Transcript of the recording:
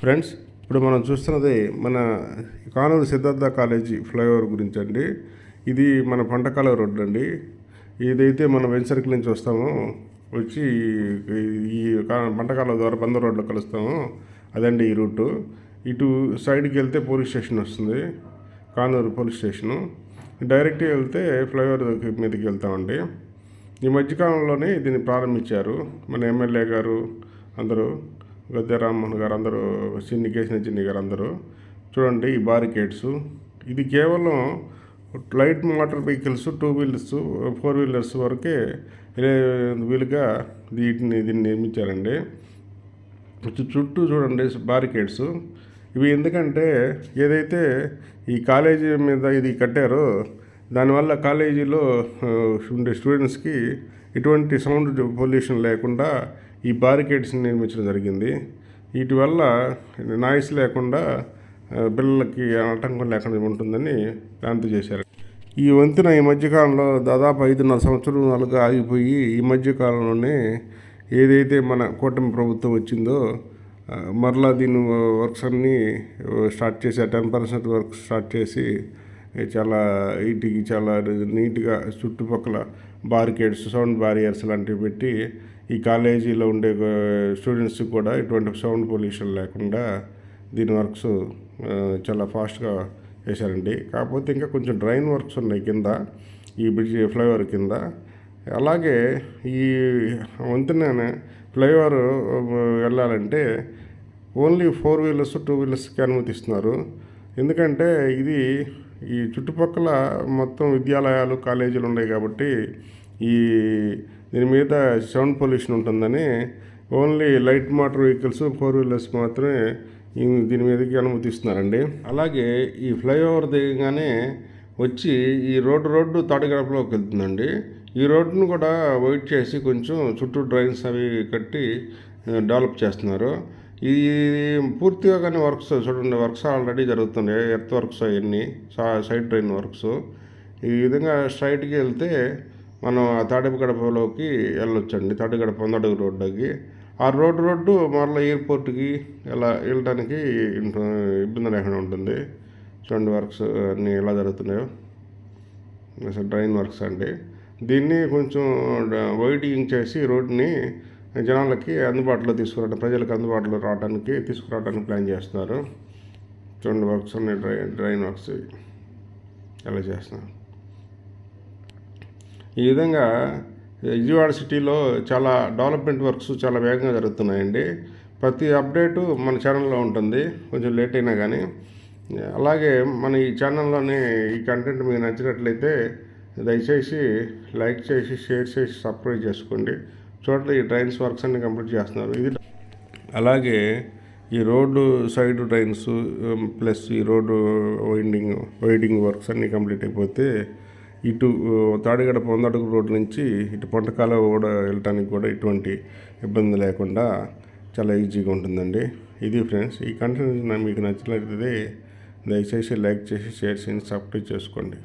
Friends, ఇప్పుడు మనం చూస్తున్నది మన కానూరు సిద్ధార్థ కాలేజీ ఫ్లైఓవర్ గురించి అండి. ఇది మన పంటకాల రోడ్డు అండి. ఇదైతే మనం వెంచర్కి నుంచి వస్తాము, వచ్చి ఈ పంటకాల ద్వారా బందర్ రోడ్లో కలుస్తాము. అదండి ఈ రూటు. ఇటు సైడ్కి వెళ్తే పోలీస్ స్టేషన్ వస్తుంది, కానూరు పోలీస్ స్టేషను. డైరెక్ట్గా వెళ్తే ఫ్లైఓవర్ మీదకి వెళ్తామండి. ఈ మధ్యకాలంలోనే దీన్ని ప్రారంభించారు మన ఎమ్మెల్యే గారు అందరూ, గద్దె రామ్మోహన్ గారు అందరూ, చిన్ని గారు అందరూ. చూడండి ఈ బారికేడ్స్. ఇది కేవలం light motor vehicles, 2 wheelers, 4 wheelers వరకే వీలుగా దీన్ని నిర్మించారండి. చుట్టూ చూడండి బారికేడ్స్. ఇవి ఎందుకంటే ఏదైతే ఈ కాలేజీ మీద ఇది కట్టారో దానివల్ల కాలేజీలో ఉండే స్టూడెంట్స్కి ఎటువంటి సౌండ్ పొల్యూషన్ లేకుండా ఈ బారికేడ్స్ని నిర్మించడం జరిగింది. వీటి వల్ల నాయిస్ లేకుండా పిల్లలకి ఆటంకం లేకుండా ఉంటుందని దాంతో చేశారు. ఈ వంతెన ఈ మధ్యకాలంలో దాదాపు 5.5 సంవత్సరాలుగా ఆగిపోయి, ఈ మధ్యకాలంలోనే ఏదైతే మన కూటమి ప్రభుత్వం వచ్చిందో మరలా దీని వర్క్స్ అన్నీ స్టార్ట్ చేశారు. 10% వర్క్ స్టార్ట్ చేసి చాలా వీటికి చాలా నీట్గా చుట్టుపక్కల బారికేడ్స్, సౌండ్ బ్యారియర్స్ లాంటివి పెట్టి ఈ కాలేజీలో ఉండే స్టూడెంట్స్కి కూడా ఎటువంటి సౌండ్ పొల్యూషన్ లేకుండా దీని వర్క్స్ చాలా ఫాస్ట్గా చేశారండి. కాకపోతే ఇంకా కొంచెం డ్రైన్ వర్క్స్ ఉన్నాయి కింద, ఈ బ్రిడ్జ్ ఫ్లైఓవర్ కింద. అలాగే ఈ వంతెన ఫ్లైఓవర్ వెళ్ళాలంటే ఓన్లీ 4 వీలర్స్, 2 వీలర్స్కి అనుమతిస్తున్నారు. ఎందుకంటే ఇది ఈ చుట్టుపక్కల మొత్తం విద్యాలయాలు, కాలేజీలు ఉన్నాయి కాబట్టి ఈ దీని మీద సౌండ్ పొల్యూషన్ ఉంటుందని only light motor vehicles, 4 wheelers మాత్రమే దీని మీదకి అనుమతిస్తున్నారండి. అలాగే ఈ ఫ్లైఓవర్ దిగగానే వచ్చి ఈ రోడ్డు తాడిగడపలోకి వెళ్తుందండి. ఈ రోడ్డును కూడా వైట్ చేసి కొంచెం చుట్టూ డ్రైన్స్ అవి కట్టి డెవలప్ చేస్తున్నారు. ఈ పూర్తిగా కానీ వర్క్స్ చూడండి, వర్క్స్ ఆల్రెడీ జరుగుతున్నాయి. ఎర్త్ వర్క్స్ అవన్నీ, సైడ్ డ్రైన్ వర్క్స్. ఈ విధంగా స్ట్రైట్కి వెళ్తే మనం ఆ తాడిగడపలోకి వెళ్ళొచ్చండి. తాడిగడప 100 అడుగు రోడ్డుకి. ఆ రోడ్డు మరలా ఎయిర్పోర్ట్కి ఇలా వెళ్ళడానికి ఇబ్బంది లేకుండా ఉంటుంది. చూడండి వర్క్స్ అన్నీ ఎలా జరుగుతున్నాయో, అసలు డ్రైన్ వర్క్స్ అండి. దీన్ని కొంచెం వైడింగ్ చేసి రోడ్ని జనాలకి అందుబాటులో ప్రజలకు అందుబాటులో తీసుకురావడానికి ప్లాన్ చేస్తున్నారు. చూడండి వర్క్స్ ఉన్నాయి, డ్రైన్ వర్క్స్ ఎలా చేస్తున్నారు. ఈ విధంగా విజయవాడ సిటీలో చాలా డెవలప్మెంట్ వర్క్స్ చాలా వేగంగా జరుగుతున్నాయండి. ప్రతి అప్డేటు మన ఛానల్లో ఉంటుంది, కొంచెం లేట్ అయినా కానీ. అలాగే మన ఈ ఛానల్లోని ఈ కంటెంట్ మీకు నచ్చినట్లయితే దయచేసి లైక్ చేసి, షేర్ చేసి, సబ్స్క్రైబ్ చేసుకోండి. చూడండి ఈ డ్రైన్స్ వర్క్స్ అన్ని కంప్లీట్ చేస్తున్నారు. ఇది అలాగే ఈ రోడ్డు సైడ్ డ్రైన్స్ ప్లస్ ఈ రోడ్డు వైడింగ్ వర్క్స్ అన్నీ కంప్లీట్ అయిపోతే ఇటు తాడిగడప 100 అడుగు రోడ్డు నుంచి ఇటు పొంటకాల కూడా వెళ్ళటానికి కూడా ఎటువంటి ఇబ్బంది లేకుండా చాలా ఈజీగా ఉంటుందండి. ఇది ఫ్రెండ్స్, ఈ కంటెంట్ మీకు నచ్చినట్లయితే దయచేసి లైక్ చేసి, షేర్ చేసి, సబ్స్క్రైబ్ చేసుకోండి.